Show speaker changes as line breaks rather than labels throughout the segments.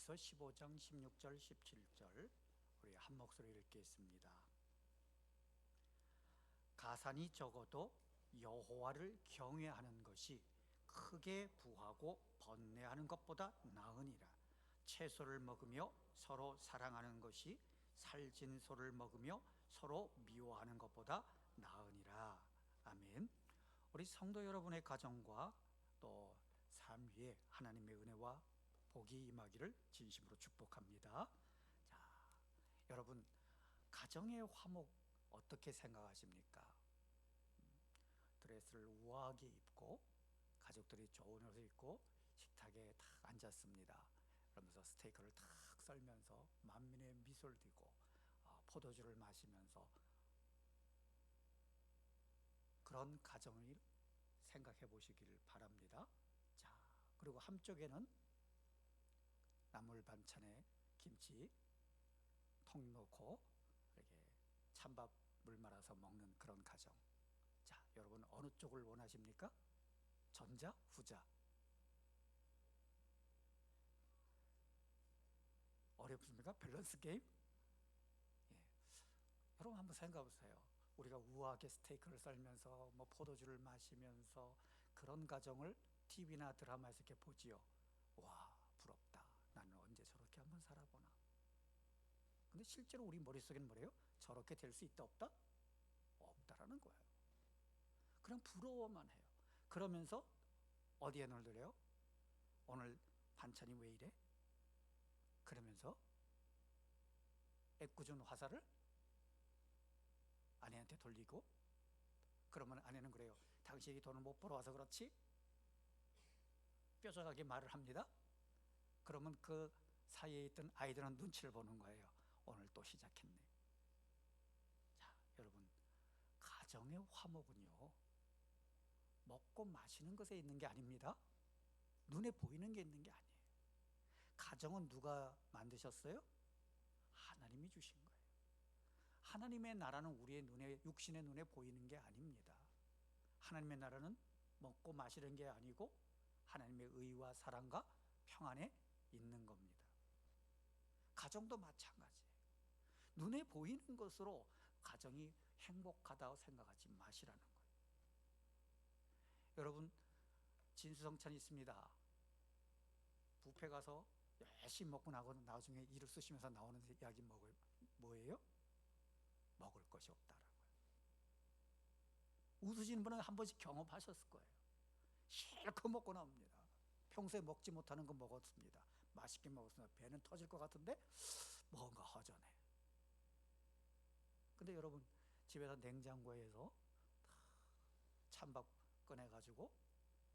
에베소 15장 16절 17절 우리 한 목소리 읽겠습니다. 가산이 적어도 여호와를 경외하는 것이 크게 부하고 번뇌하는 것보다 나으니라. 채소를 먹으며 서로 사랑하는 것이 살진 소를 먹으며 서로 미워하는 것보다 나으니라. 아멘. 우리 성도 여러분의 가정과 또 삶 위에 하나님의 은혜와 복이 임하기를 진심으로 축복합니다. 자, 여러분, 가정의 화목 어떻게 생각하십니까? 드레스를 우아하게 입고 가족들이 좋은 옷을 입고 식탁에 탁 앉았습니다. 그러면서 스테이크를 탁 썰면서 만민의 미소를 띠고 포도주를 마시면서 그런 가정을 생각해 보시길 바랍니다. 자, 그리고 한쪽에는 나물 반찬에 김치 통 넣고 이렇게 찬밥 물 말아서 먹는 그런 가정. 자, 여러분 어느 쪽을 원하십니까? 전자, 후자? 어렵습니까? 밸런스 게임? 예. 여러분 한번 생각해 보세요. 우리가 우아하게 스테이크를 썰면서 뭐 포도주를 마시면서 그런 가정을 TV나 드라마에서 이렇게 보지요. 와, 부럽다. 나는 언제 저렇게 한번 살아보나. 근데 실제로 우리 머릿속에는 뭐래요? 저렇게 될 수 있다 없다? 없다라는 거예요. 그냥 부러워만 해요. 그러면서 어디에 놀더래요? 오늘 반찬이 왜 이래? 그러면서 애꿎은 화살을 아내한테 돌리고, 그러면 아내는 그래요. 당신이 돈을 못 벌어와서 그렇지? 뾰족하게 말을 합니다. 그러면 그 사이에 있던 아이들은 눈치를 보는 거예요. 오늘 또 시작했네. 자, 여러분, 가정의 화목은요, 먹고 마시는 것에 있는 게 아닙니다. 눈에 보이는 게 있는 게 아니에요. 가정은 누가 만드셨어요? 하나님이 주신 거예요. 하나님의 나라는 우리의 눈에, 육신의 눈에 보이는 게 아닙니다. 하나님의 나라는 먹고 마시는 게 아니고 하나님의 의와 사랑과 평안에 있는 겁니다. 가정도 마찬가지예요. 눈에 보이는 것으로 가정이 행복하다고 생각하지 마시라는 거예요. 여러분, 진수성찬이 있습니다. 뷔페 가서 열심히 먹고 나중에 이를 쑤시면서 나오는 이야기 뭐예요? 먹을 것이 없다라고요. 웃으시는 분은 한 번씩 경험하셨을 거예요. 실컷 먹고 나옵니다. 평소에 먹지 못하는 거 먹었습니다. 맛있게 먹었습니다. 배는 터질 것 같은데 뭔가 허전해. 근데 여러분, 집에서 냉장고에서 찬밥 꺼내가지고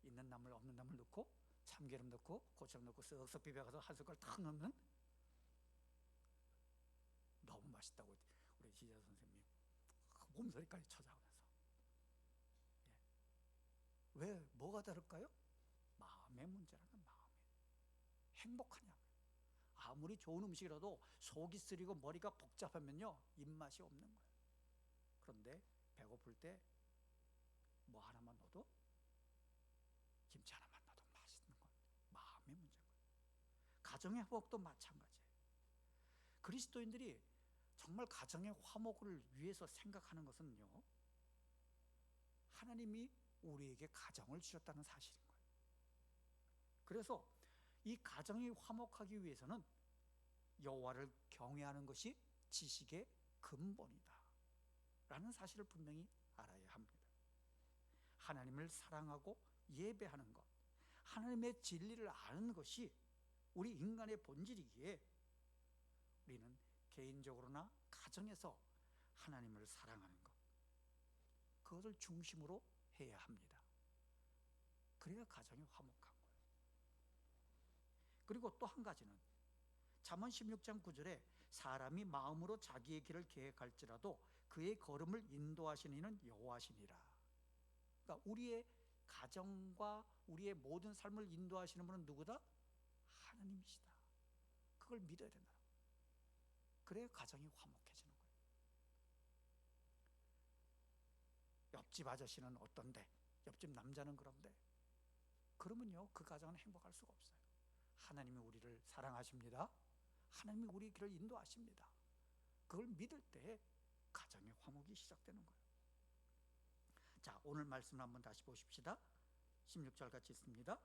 있는 나물 없는 나물 넣고 참기름 넣고 고추장 넣고 쓱쓱 비벼가서 한 숟갈 탁 넣으면 너무 맛있다고 우리 지자 선생님이 몸소리까지 찾아오면서. 예. 왜? 뭐가 다를까요? 마음의 문제라는 마음에 행복하냐고요. 아무리 좋은 음식이라도 속이 쓰리고 머리가 복잡하면요 입맛이 없는 거예요. 그런데 배고플 때 뭐 하나만 넣어도, 김치 하나만 넣어도 맛있는 건 마음의 문제인 거예요. 가정의 화목도 마찬가지예요. 그리스도인들이 정말 가정의 화목을 위해서 생각하는 것은요, 하나님이 우리에게 가정을 주셨다는 사실인 거예요. 그래서 이 가정이 화목하기 위해서는 여호와를 경외하는 것이 지식의 근본이다 라는 사실을 분명히 알아야 합니다. 하나님을 사랑하고 예배하는 것, 하나님의 진리를 아는 것이 우리 인간의 본질이기에 우리는 개인적으로나 가정에서 하나님을 사랑하는 것, 그것을 중심으로 해야 합니다. 그래야 가정이 화목한 거예요. 그리고 또 한 가지는 잠언 16장 9절에 사람이 마음으로 자기의 길을 계획할지라도 그의 걸음을 인도하시는 이는 여호와시니라. 그러니까 우리의 가정과 우리의 모든 삶을 인도하시는 분은 누구다? 하나님이시다. 그걸 믿어야 된다. 그래야 가정이 화목해지는 거예요. 옆집 아저씨는 어떤데? 옆집 남자는 그런데? 그러면요 그 가정은 행복할 수가 없어요. 하나님이 우리를 사랑하십니다. 하나님이 우리 길을 인도하십니다. 그걸 믿을 때 가정의 화목이 시작되는 거예요. 자, 오늘 말씀을 한번 다시 보십시다. 16절 같이 있습니다.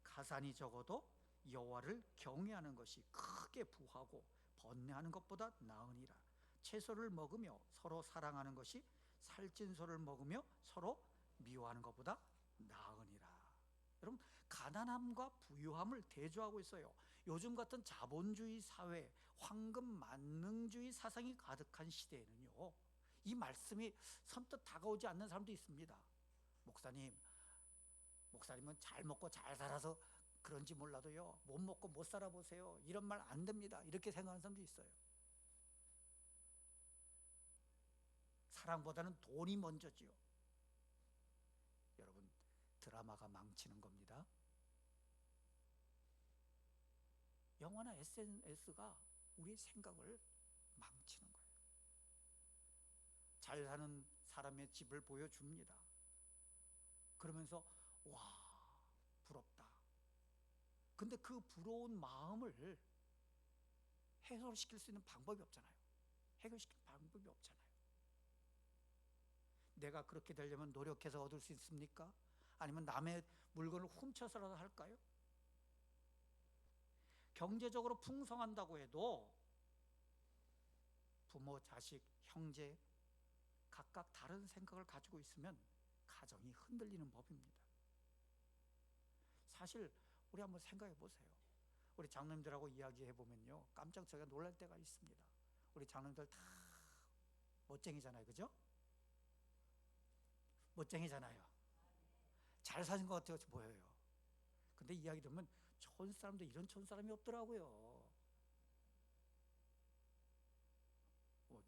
가산이 적어도 여호와를 경외하는 것이 크게 부하고 번뇌하는 것보다 나으니라. 채소를 먹으며 서로 사랑하는 것이 살찐 소를 먹으며 서로 미워하는 것보다 나으니라. 여러분, 가난함과 부유함을 대조하고 있어요. 요즘 같은 자본주의 사회, 황금 만능주의 사상이 가득한 시대에는요, 이 말씀이 선뜻 다가오지 않는 사람도 있습니다. 목사님은 잘 먹고 잘 살아서 그런지 몰라도요, 못 먹고 못 살아보세요, 이런 말 안 됩니다, 이렇게 생각하는 사람도 있어요. 사랑보다는 돈이 먼저지요. 여러분, 드라마가 망치는 겁니다. 영화나 SNS가 우리의 생각을 망치는 거예요. 잘 사는 사람의 집을 보여줍니다. 그러면서 와, 부럽다. 근데 그 부러운 마음을 해소시킬 수 있는 방법이 없잖아요. 해결시킬 방법이 없잖아요. 내가 그렇게 되려면 노력해서 얻을 수 있습니까? 아니면 남의 물건을 훔쳐서라도 할까요? 경제적으로 풍성한다고 해도 부모, 자식, 형제 각각 다른 생각을 가지고 있으면 가정이 흔들리는 법입니다. 사실 우리 한번 생각해 보세요. 우리 장로님들하고 이야기해 보면요, 깜짝 제가 놀랄 때가 있습니다. 우리 장로님들 다 멋쟁이잖아요, 그죠? 멋쟁이잖아요. 잘 사신 것 같아요, 보여요. 근데 이야기 들으면 촌 사람도 이런 촌 사람이 없더라고요.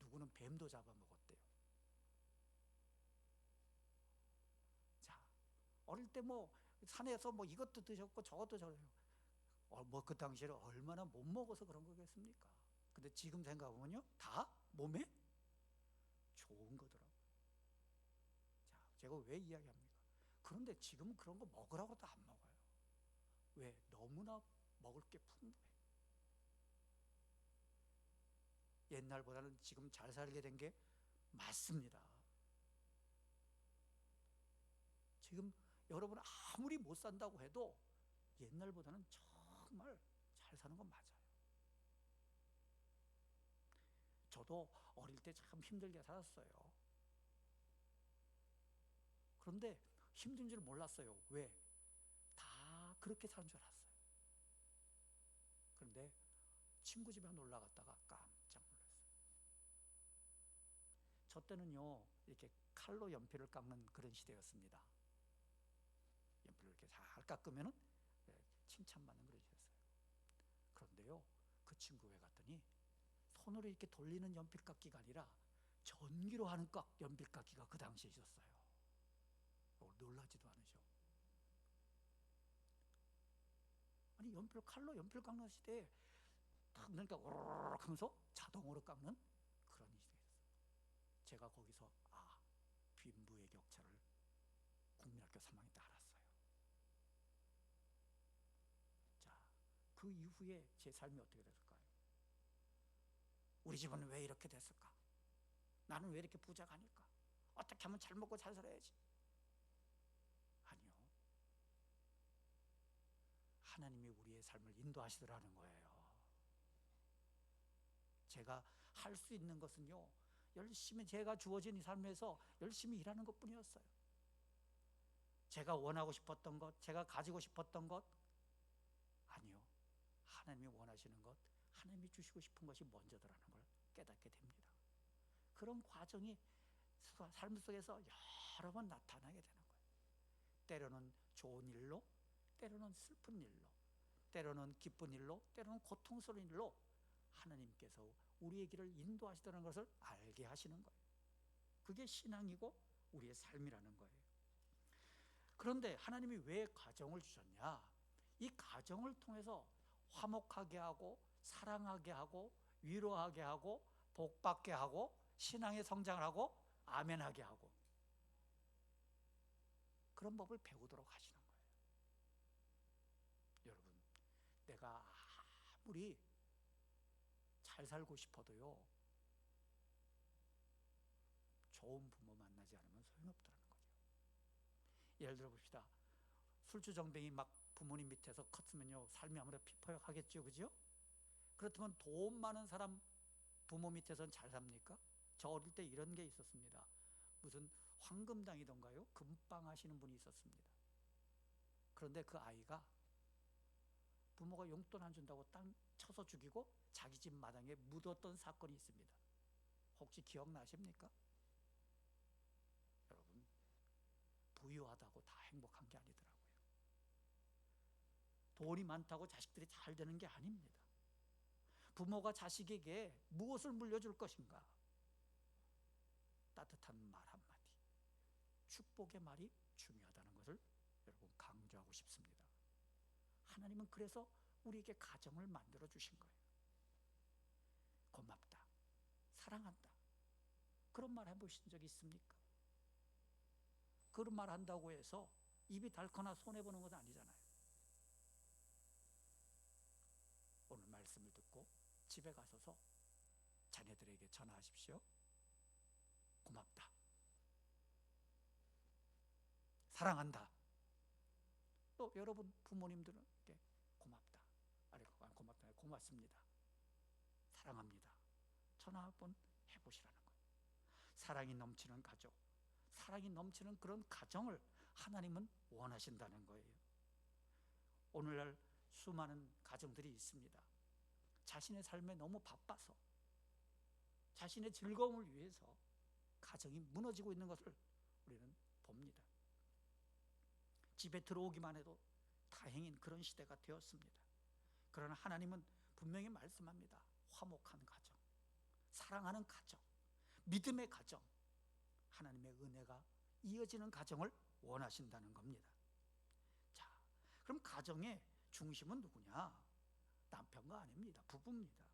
누구는 뱀도 잡아먹었대요. 자, 어릴 때 산에서 이것도 드셨고 저것도 저래요. 그 당시에는 얼마나 못 먹어서 그런 거겠습니까? 근데 지금 생각해보면요, 다 몸에 좋은 거더라고요. 자, 제가 왜 이야기합니까? 그런데 지금은 그런 거 먹으라고도 안 먹어요. 왜? 너무나 먹을 게 풍부해. 옛날보다는 지금 잘 살게 된 게 맞습니다. 지금 여러분 아무리 못 산다고 해도 옛날보다는 정말 잘 사는 건 맞아요. 저도 어릴 때 참 힘들게 살았어요. 그런데 힘든 줄 몰랐어요. 왜? 다 그렇게 사는 줄 알았어요. 그런데 친구 집에 놀러 갔다가 깜짝 놀랐어요. 저 때는요, 이렇게 칼로 연필을 깎는 그런 시대였습니다. 연필을 이렇게 잘 깎으면은 칭찬받는 그런 시대였어요. 그런데요, 그 친구에 갔더니 손으로 이렇게 돌리는 연필 깎기가 아니라 전기로 하는 연필 깎기가 그 당시에 있었어요. 놀라지도 않으셔. 아니, 칼로 연필 깎는 시대에 딱 그러니까 오르륵 하면서 자동으로 깎는 그런 시대였어요. 제가 거기서 빈부의 격차를 국민학교 3학년 때 알았어요. 자, 그 이후에 제 삶이 어떻게 됐을까요? 우리 집은 왜 이렇게 됐을까? 나는 왜 이렇게 부자가 아닐까? 어떻게 하면 잘 먹고 잘 살아야지? 아니요, 하나님이 우리의 삶을 인도하시더라는 거예요. 제가 할 수 있는 것은요, 열심히 제가 주어진 이 삶에서 열심히 일하는 것뿐이었어요. 제가 원하고 싶었던 것, 제가 가지고 싶었던 것, 아니요, 하나님이 원하시는 것, 하나님이 주시고 싶은 것이 먼저더라는 걸 깨닫게 됩니다. 그런 과정이 삶 속에서 여러 번 나타나게 되는 거예요. 때로는 좋은 일로, 때로는 슬픈 일로, 때로는 기쁜 일로, 때로는 고통스러운 일로 하나님께서 우리의 길을 인도하시다는 것을 알게 하시는 거예요. 그게 신앙이고 우리의 삶이라는 거예요. 그런데 하나님이 왜 가정을 주셨냐? 이 가정을 통해서 화목하게 하고 사랑하게 하고 위로하게 하고 복받게 하고 신앙의 성장을 하고 아멘하게 하고 그런 법을 배우도록 하시는 거예요. 여러분, 내가 우리 잘 살고 싶어도요, 좋은 부모 만나지 않으면 소용없더라는 거죠. 예를 들어 봅시다. 술주정뱅이 막 부모님 밑에서 컸으면요, 삶이 아무래도 피폐하겠죠, 그죠? 그렇다면 돈 많은 사람 부모 밑에서는 잘 삽니까? 저 어릴 때 이런 게 있었습니다. 무슨 황금당이던가요? 금빵 하시는 분이 있었습니다. 그런데 그 아이가 부모가 용돈 안 준다고 땅 쳐서 죽이고 자기 집 마당에 묻었던 사건이 있습니다. 혹시 기억나십니까? 여러분, 부유하다고 다 행복한 게 아니더라고요. 돈이 많다고 자식들이 잘 되는 게 아닙니다. 부모가 자식에게 무엇을 물려줄 것인가? 따뜻한 말 한마디, 축복의 말이 중요하다는 것을 여러분 강조하고 싶습니다. 하나님은 그래서 우리에게 가정을 만들어 주신 거예요. 고맙다, 사랑한다, 그런 말 해보신 적 있습니까? 그런 말 한다고 해서 입이 닳거나 손해보는 건 아니잖아요. 오늘 말씀을 듣고 집에 가셔서 자녀들에게 전화하십시오. 고맙다, 사랑한다. 또 여러분 부모님들에게 고맙다, 아니 고맙다, 고맙습니다, 사랑합니다, 전화 한번 해보시라는 거예요. 사랑이 넘치는 가족, 사랑이 넘치는 그런 가정을 하나님은 원하신다는 거예요. 오늘날 수많은 가정들이 있습니다. 자신의 삶에 너무 바빠서 자신의 즐거움을 위해서 가정이 무너지고 있는 것을 우리는 봅니다. 집에 들어오기만 해도 다행인 그런 시대가 되었습니다. 그러나 하나님은 분명히 말씀합니다. 화목한 가정, 사랑하는 가정, 믿음의 가정, 하나님의 은혜가 이어지는 가정을 원하신다는 겁니다. 자, 그럼 가정의 중심은 누구냐? 남편과 아내입니다. 부부입니다.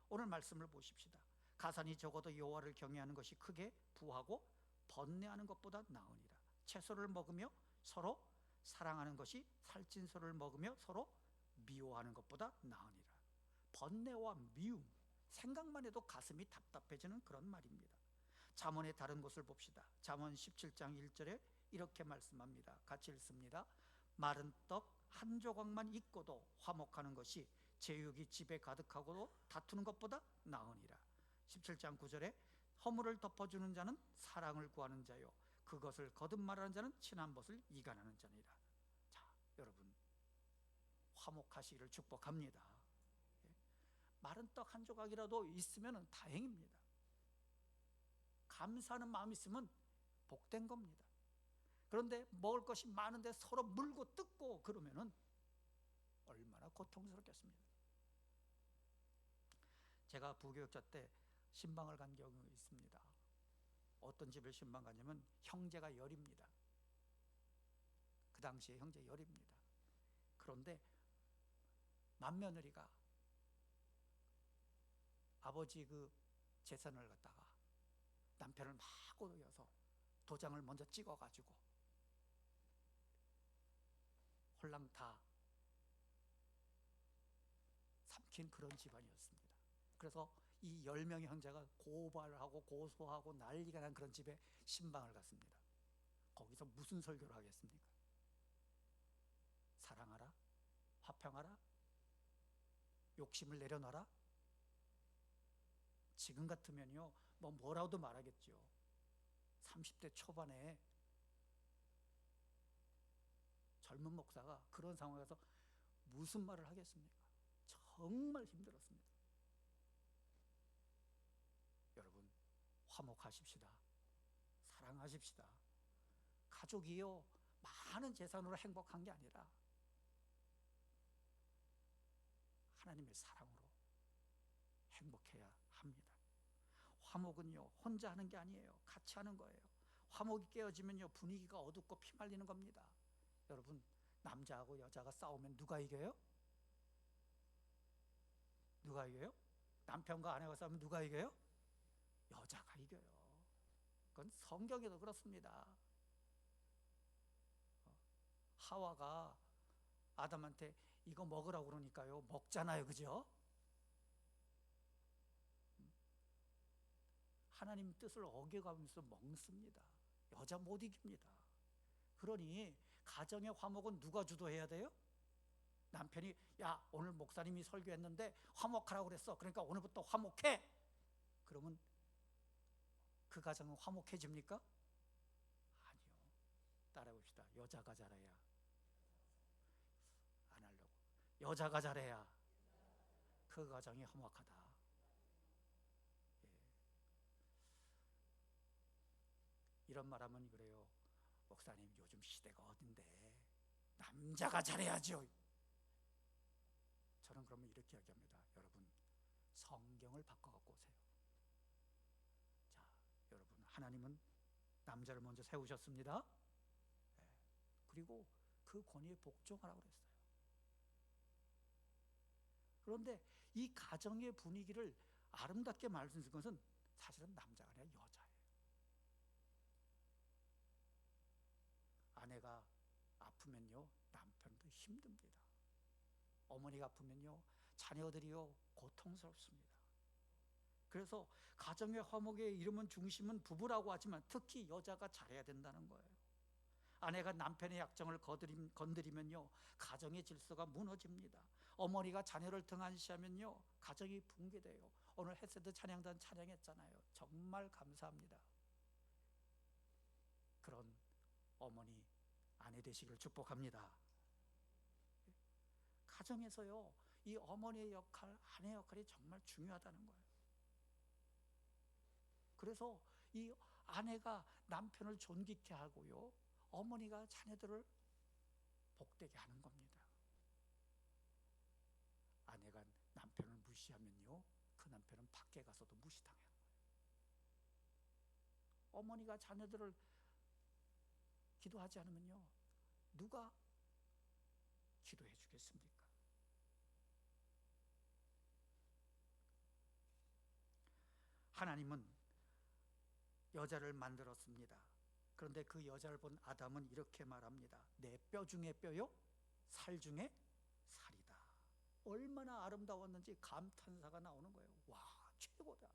오늘 말씀을 보십시다. 가산이 적어도 여호와를 경외하는 것이 크게 부하고 번뇌하는 것보다 나으니라. 채소를 먹으며 서로 사랑하는 것이 살찐 소를 먹으며 서로 미워하는 것보다 나으니라. 번뇌와 미움, 생각만 해도 가슴이 답답해지는 그런 말입니다. 잠언의 다른 곳을 봅시다. 잠언 17장 1절에 이렇게 말씀합니다. 같이 읽습니다. 마른 떡 한 조각만 있고도 화목하는 것이 제육이 집에 가득하고도 다투는 것보다 나으니라. 17장 9절에 허물을 덮어주는 자는 사랑을 구하는 자요, 그것을 거듭말하는 자는 친한 것을 이간하는 자니라. 자, 여러분 화목하시기를 축복합니다. 마른 떡 한 조각이라도 있으면 다행입니다. 감사하는 마음이 있으면 복된 겁니다. 그런데 먹을 것이 많은데 서로 물고 뜯고 그러면은 얼마나 고통스럽겠습니까? 제가 부교육자 때 신방을 간 경우가 있습니다. 어떤 집을 신방 가냐면 형제가 열입니다. 그 당시에 형제 열입니다. 그런데 맏며느리가 아버지 그 재산을 갖다가 남편을 막 꼬드겨서 도장을 먼저 찍어가지고 홀랑 다 삼킨 그런 집안이었습니다. 그래서 이 10명의 형제가 고발하고 고소하고 난리가 난 그런 집에 신방을 갔습니다. 거기서 무슨 설교를 하겠습니까? 사랑하라, 화평하라, 욕심을 내려놔라. 지금 같으면요 뭐라도 말하겠죠. 30대 초반에 젊은 목사가 그런 상황에서 무슨 말을 하겠습니까? 정말 힘들었습니다. 여러분 화목하십시다. 사랑하십시다. 가족이요 많은 재산으로 행복한 게 아니라 하나님의 사랑으로 행복해야 합니다. 화목은요 혼자 하는 게 아니에요. 같이 하는 거예요. 화목이 깨어지면요 분위기가 어둡고 피말리는 겁니다. 여러분 남자하고 여자가 싸우면 누가 이겨요? 누가 이겨요? 남편과 아내가 싸우면 누가 이겨요? 여자가 이겨요. 그건 성경에도 그렇습니다. 하와가 아담한테 이거 먹으라고 그러니까요, 먹잖아요. 그죠? 하나님 뜻을 어겨가면서 먹습니다. 여자 못 이깁니다. 그러니 가정의 화목은 누가 주도해야 돼요? 남편이 야, 오늘 목사님이 설교했는데 화목하라고 그랬어. 그러니까 오늘부터 화목해. 그러면 그 가정은 화목해집니까? 아니요. 따라해봅시다. 여자가 잘해야. 안 하려고. 여자가 잘해야 그 가정이 화목하다. 예. 이런 말하면 그래요. 목사님, 요즘 시대가 어딘데 남자가 잘해야죠. 저는 그러면 이렇게 이야기합니다. 여러분, 성경을 바꿔갖고 오세요. 자, 여러분, 하나님은 남자를 먼저 세우셨습니다. 예. 그리고 그 권위에 복종하라고 그랬어요. 그런데 이 가정의 분위기를 아름답게 말씀드린 것은 사실은 남자가 아니라 여자예요. 아내가 아프면요, 남편도 힘듭니다. 어머니가 아프면요, 자녀들이요, 고통스럽습니다. 그래서 가정의 화목의 이름은 중심은 부부라고 하지만 특히 여자가 잘해야 된다는 거예요. 아내가 남편의 약점을 건드리면요, 가정의 질서가 무너집니다. 어머니가 자녀를 등한시하면요, 가정이 붕괴돼요. 오늘 헤세드 찬양단 찬양했잖아요. 정말 감사합니다. 그런 어머니, 아내 되시길 축복합니다. 가정에서요, 이 어머니의 역할, 아내 역할이 정말 중요하다는 거예요. 그래서 이 아내가 남편을 존귀케 하고요, 어머니가 자녀들을 복되게 하는 겁니다. 아내가 남편을 무시하면요, 그 남편은 밖에 가서도 무시당해요. 어머니가 자녀들을 기도하지 않으면요, 누가 기도해 주겠습니까? 하나님은 여자를 만들었습니다. 그런데 그 여자를 본 아담은 이렇게 말합니다. 내 뼈 중에 뼈요, 살 중에 살이다. 얼마나 아름다웠는지 감탄사가 나오는 거예요. 와, 최고다.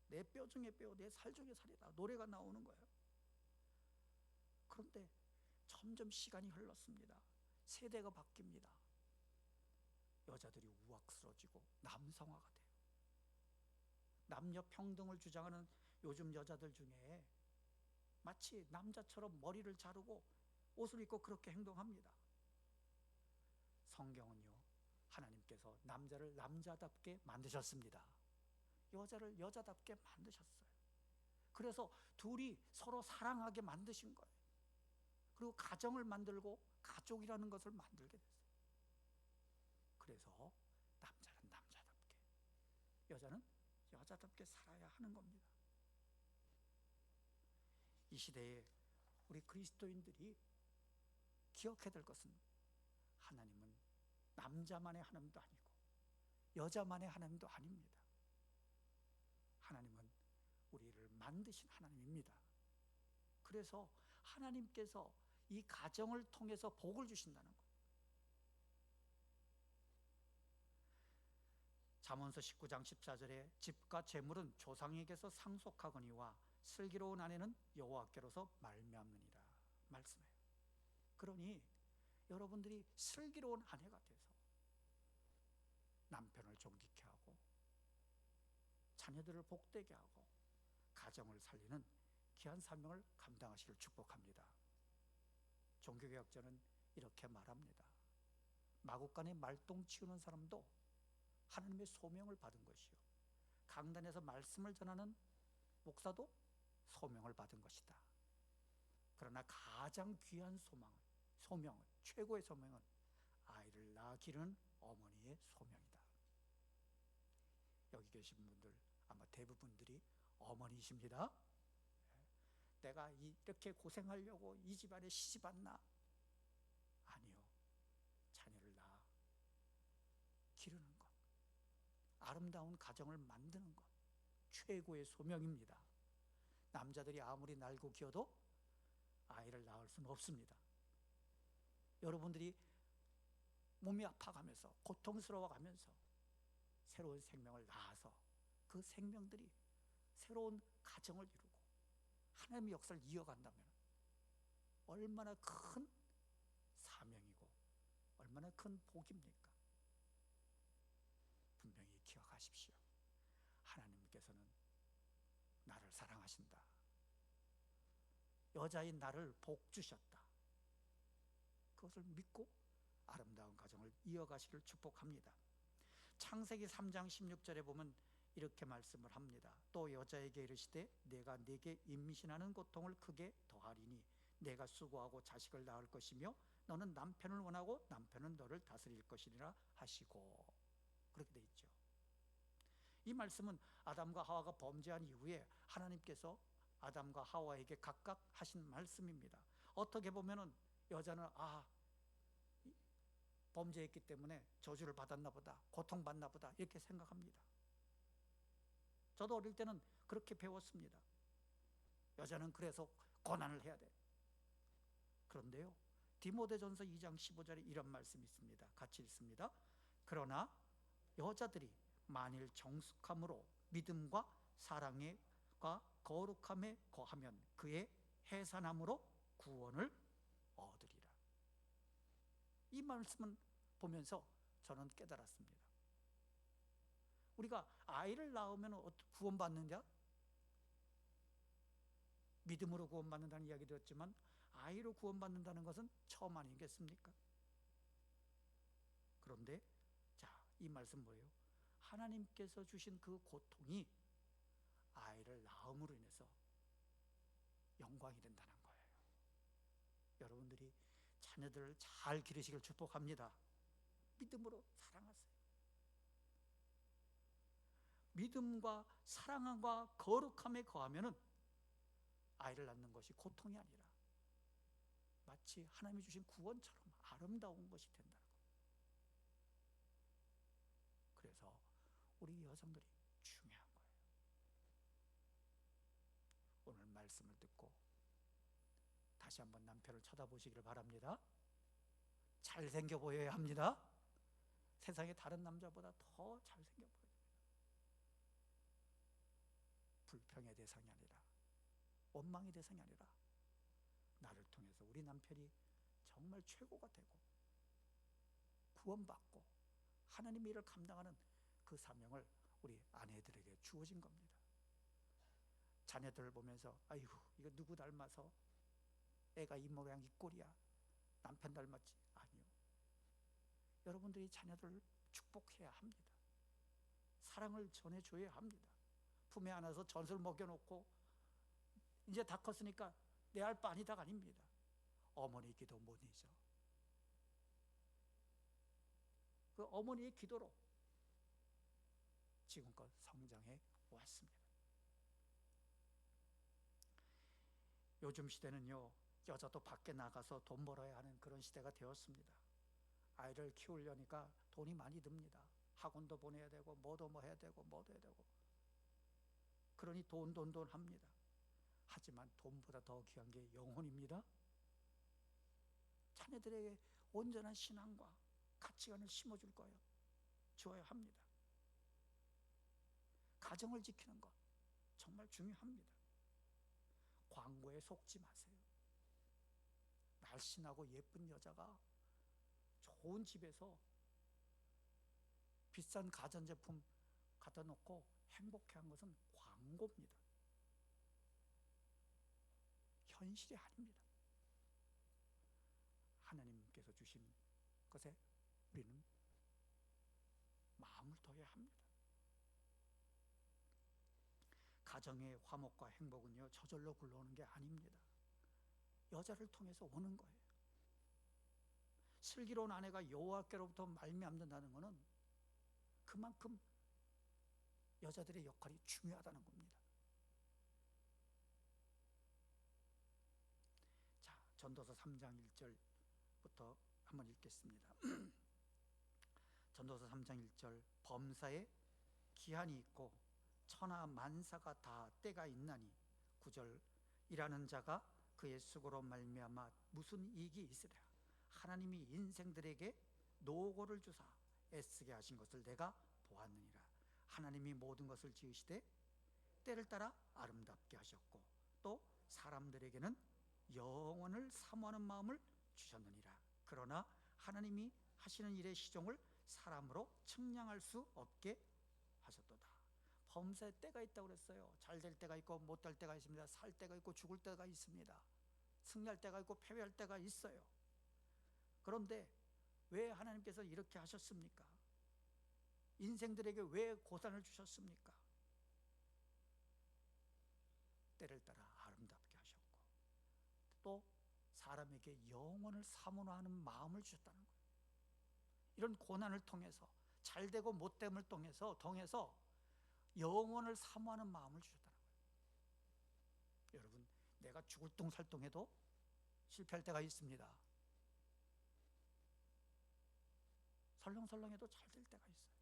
내 뼈 중에 뼈, 내 살 중에 살이다. 노래가 나오는 거예요. 그런데 점점 시간이 흘렀습니다. 세대가 바뀝니다. 여자들이 우악스러지고 남성화가 돼요. 남녀 평등을 주장하는 요즘 여자들 중에 마치 남자처럼 머리를 자르고 옷을 입고 그렇게 행동합니다. 성경은요, 하나님께서 남자를 남자답게 만드셨습니다. 여자를 여자답게 만드셨어요. 그래서 둘이 서로 사랑하게 만드신 거예요. 그리고 가정을 만들고 가족이라는 것을 만들게 됐어요. 그래서 남자는 남자답게, 여자는 여자답게 살아야 하는 겁니다. 이 시대에 우리 그리스도인들이 기억해야 될 것은 하나님은 남자만의 하나님도 아니고 여자만의 하나님도 아닙니다. 하나님은 우리를 만드신 하나님입니다. 그래서 하나님께서 이 가정을 통해서 복을 주신다는 거예요. 잠언서 19장 14절에 집과 재물은 조상에게서 상속하거니와 슬기로운 아내는 여호와께로서 말미암느니라 말씀해요. 그러니 여러분들이 슬기로운 아내가 돼서 남편을 존귀케 하고 자녀들을 복되게 하고 가정을 살리는 귀한 사명을 감당하시길 축복합니다. 종교개혁자는 이렇게 말합니다. 마구간에 말똥 치우는 사람도 하나님의 소명을 받은 것이요, 강단에서 말씀을 전하는 목사도 소명을 받은 것이다. 그러나 가장 귀한 소명은, 최고의 소명은 아이를 낳아 기르는 어머니의 소명이다. 여기 계신 분들 아마 대부분들이 어머니이십니다. 내가 이렇게 고생하려고 이 집안에 시집 왔나? 아니요. 자녀를 낳아 기르는 것, 아름다운 가정을 만드는 것, 최고의 소명입니다. 남자들이 아무리 날고 기어도 아이를 낳을 수는 없습니다. 여러분들이 몸이 아파가면서 고통스러워가면서 새로운 생명을 낳아서 그 생명들이 새로운 가정을 이루고 하나님의 역사를 이어간다면 얼마나 큰 사명이고 얼마나 큰 복입니까? 분명히 기억하십시오. 하나님께서는 나를 사랑하신다. 여자인 나를 복 주셨다. 그것을 믿고 아름다운 가정을 이어가시길 축복합니다. 창세기 3장 16절에 보면 이렇게 말씀을 합니다. 또 여자에게 이르시되 내가 네게 임신하는 고통을 크게 더하리니 내가 수고하고 자식을 낳을 것이며 너는 남편을 원하고 남편은 너를 다스릴 것이니라 하시고, 그렇게 돼 있죠. 이 말씀은 아담과 하와가 범죄한 이후에 하나님께서 아담과 하와에게 각각 하신 말씀입니다. 어떻게 보면은 여자는 범죄했기 때문에 저주를 받았나 보다, 고통받나 보다 이렇게 생각합니다. 저도 어릴 때는 그렇게 배웠습니다. 여자는 그래서 고난을 해야 돼. 그런데요, 디모데전서 2장 15절에 이런 말씀이 있습니다. 같이 읽습니다. 그러나 여자들이 만일 정숙함으로 믿음과 사랑과 거룩함에 거하면 그의 해산함으로 구원을 얻으리라. 이 말씀을 보면서 저는 깨달았습니다. 우리가 아이를 낳으면 구원받느냐? 믿음으로 구원받는다는 이야기 들었지만 아이로 구원받는다는 것은 처음 아니겠습니까? 그런데 이 말씀 뭐예요? 하나님께서 주신 그 고통이 아이를 낳음으로 인해서 영광이 된다는 거예요. 여러분들이 자녀들을 잘 기르시길 축복합니다. 믿음으로 사랑하세요. 믿음과 사랑과 거룩함에 거하면은 아이를 낳는 것이 고통이 아니라 마치 하나님이 주신 구원처럼 아름다운 것이 된다는 거예요. 그래서 우리 여성들이 중요한 거예요. 오늘 말씀을 듣고 다시 한번 남편을 쳐다보시기를 바랍니다. 잘생겨 보여야 합니다. 세상에 다른 남자보다 더 잘생겨 보여야 됩니다. 불평의 대상이 아니라, 원망의 대상이 아니라 나를 통해서 우리 남편이 정말 최고가 되고 구원받고 하나님의 일을 감당하는 그 사명을 우리 아내들에게 주어진 겁니다. 자녀들을 보면서 아이고 이거 누구 닮아서 애가 이 모양 이 꼴이야, 남편 닮았지? 아니요. 여러분들이 자녀들을 축복해야 합니다. 사랑을 전해줘야 합니다. 품에 안아서 젖을 먹여놓고 이제 다 컸으니까 내 알 바 아니다가 아닙니다. 어머니 기도 못 잊어. 그 어머니의 기도로 지금껏 성장해 왔습니다. 요즘 시대는요, 여자도 밖에 나가서 돈 벌어야 하는 그런 시대가 되었습니다. 아이를 키우려니까 돈이 많이 듭니다. 학원도 보내야 되고 뭐도 뭐 해야 되고 뭐도 해야 되고, 그러니 돈 합니다. 하지만 돈보다 더 귀한 게 영혼입니다. 자녀들에게 온전한 신앙과 가치관을 심어줄 거예요. 주어야 합니다. 가정을 지키는 것 정말 중요합니다. 광고에 속지 마세요. 날씬하고 예쁜 여자가 좋은 집에서 비싼 가전제품 갖다 놓고 행복해한 것은 광고입니다. 현실이 아닙니다. 하나님께서 주신 것에 우리는 마음을 둬야 합니다. 가정의 화목과 행복은요, 저절로 굴러오는 게 아닙니다. 여자를 통해서 오는 거예요. 슬기로운 아내가 여호와께로부터 말미암는다는 것은 그만큼 여자들의 역할이 중요하다는 겁니다. 자, 전도서 3장 1절부터 한번 읽겠습니다. 전도서 3장 1절, 범사에 기한이 있고 천하 만사가 다 때가 있나니 9절, 일하는 자가 그의 수고로 말미암아 무슨 이익이 있으랴. 하나님이 인생들에게 노고를 주사 애쓰게 하신 것을 내가 보았느니라. 하나님이 모든 것을 지으시되 때를 따라 아름답게 하셨고 또 사람들에게는 영원을 사모하는 마음을 주셨느니라. 그러나 하나님이 하시는 일의 시종을 사람으로 측량할 수 없게 하셨도다. 범사에 때가 있다고 그랬어요. 잘 될 때가 있고 못 될 때가 있습니다. 살 때가 있고 죽을 때가 있습니다. 승리할 때가 있고 패배할 때가 있어요. 그런데 왜 하나님께서 이렇게 하셨습니까? 인생들에게 왜 고난을 주셨습니까? 때를 따라 아름답게 하셨고 또 사람에게 영원을 사모하는 마음을 주셨다는 거예요. 이런 고난을 통해서 잘되고 못됨을 통해서 영원을 사모하는 마음을 주셨다는 거예요. 여러분, 내가 죽을 똥살똥해도 실패할 때가 있습니다. 설렁설렁해도 잘 될 때가 있어요.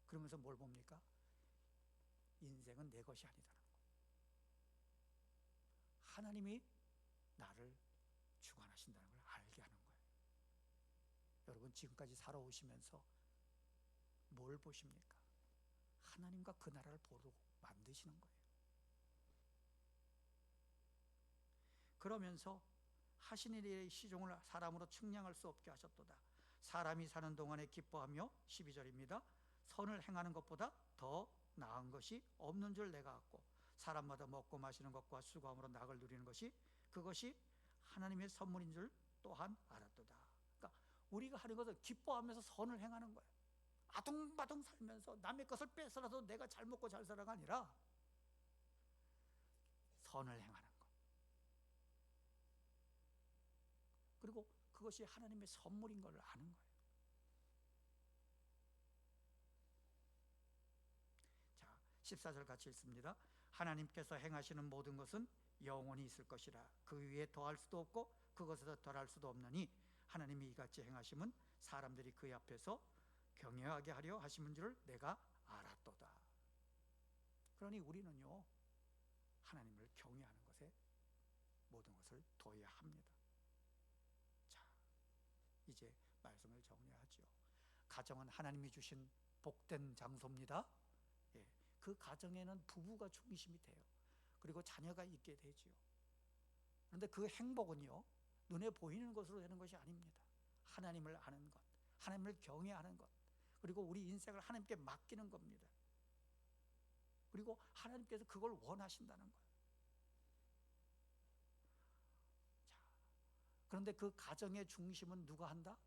그러면서 뭘 봅니까? 인생은 내 것이 아니다는 거예요. 하나님이 나를 주관하신다는 걸 알게 하는 거예요. 여러분, 지금까지 살아오시면서 뭘 보십니까? 하나님과 그 나라를 보러 만드시는 거예요. 그러면서 하신 일의 시종을 사람으로 측량할 수 없게 하셨도다. 사람이 사는 동안에 기뻐하며 12절입니다. 선을 행하는 것보다 더 나은 것이 없는 줄 내가 알고 사람마다 먹고 마시는 것과 수고함으로 낙을 누리는 것이 그것이 하나님의 선물인 줄 또한 알았도다. 그러니까 우리가 하는 것은 기뻐하면서 선을 행하는 거예요. 아둥바둥 살면서 남의 것을 뺏어라도 내가 잘 먹고 잘 살아가 아니라 선을 행하는 것. 그리고 그것이 하나님의 선물인 걸 아는 거예요. 자, 14절 같이 읽습니다. 하나님께서 행하시는 모든 것은 영원히 있을 것이라. 그 위에 더할 수도 없고 그것에서 덜할 수도 없느니 하나님이 이같이 행하심은 사람들이 그의 앞에서 경외하게 하려 하심인 줄 내가 알았도다. 그러니 우리는요, 하나님을 경외하는 것에 모든 것을 둬야 합니다. 자, 이제 말씀을 정리하죠. 가정은 하나님이 주신 복된 장소입니다. 예, 그 가정에는 부부가 중심이 돼요. 그리고 자녀가 있게 되죠. 그런데 그 행복은요, 눈에 보이는 것으로 되는 것이 아닙니다. 하나님을 아는 것, 하나님을 경외하는 것, 그리고 우리 인생을 하나님께 맡기는 겁니다. 그리고 하나님께서 그걸 원하신다는 거예요. 자, 그런데 그 가정의 중심은 누가 한다?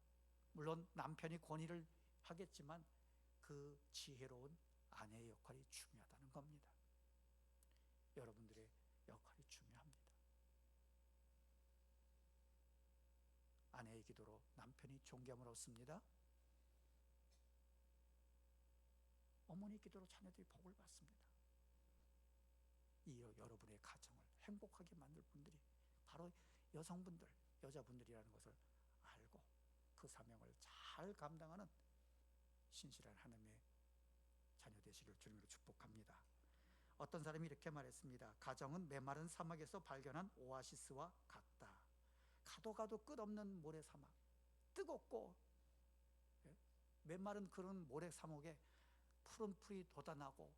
물론 남편이 권위를 하겠지만 그 지혜로운 아내의 역할이 중요하다는 겁니다. 여러분들의 역할이 중요합니다. 아내의 기도로 남편이 존귀함을 얻습니다. 어머니의 기도로 자녀들이 복을 받습니다. 이 여러분의 가정을 행복하게 만들 분들이 바로 여성분들, 여자분들이라는 것을 알고 그 사명을 잘 감당하는 신실한 하나님의 자녀 되시길 주님으로 축복합니다. 어떤 사람이 이렇게 말했습니다. 가정은 메마른 사막에서 발견한 오아시스와 같다. 가도 가도 끝없는 모래사막, 뜨겁고 메마른 그런 모래사막에 푸른 풀이 돋아나고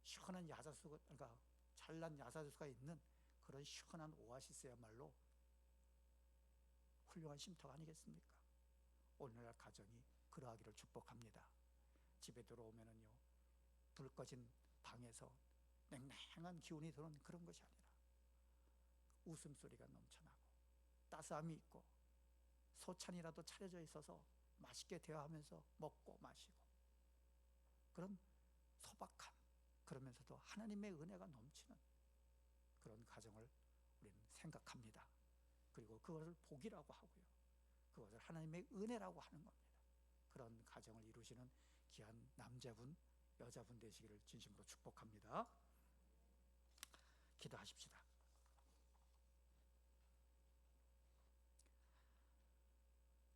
시원한 야자수가, 그러니까 찬란 야자수가 있는 그런 시원한 오아시스야말로 훌륭한 쉼터 아니겠습니까? 오늘날 가정이 그러하기를 축복합니다. 집에 들어오면은요, 불 꺼진 방에서 냉랭한 기운이 드는 그런 것이 아니라 웃음소리가 넘쳐나고 따스함이 있고 소찬이라도 차려져 있어서 맛있게 대화하면서 먹고 마시고 그런 소박한, 그러면서도 하나님의 은혜가 넘치는 그런 가정을 우리는 생각합니다. 그리고 그것을 복이라고 하고요, 그것을 하나님의 은혜라고 하는 겁니다. 그런 가정을 이루시는 귀한 남자분, 여자분 되시기를 진심으로 축복합니다. 기도하십시다.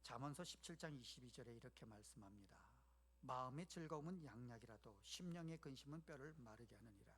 잠언서 17장 22절에 이렇게 말씀합니다. 마음의 즐거움은 양약이라도 심령의 근심은 뼈를 마르게 하느니라.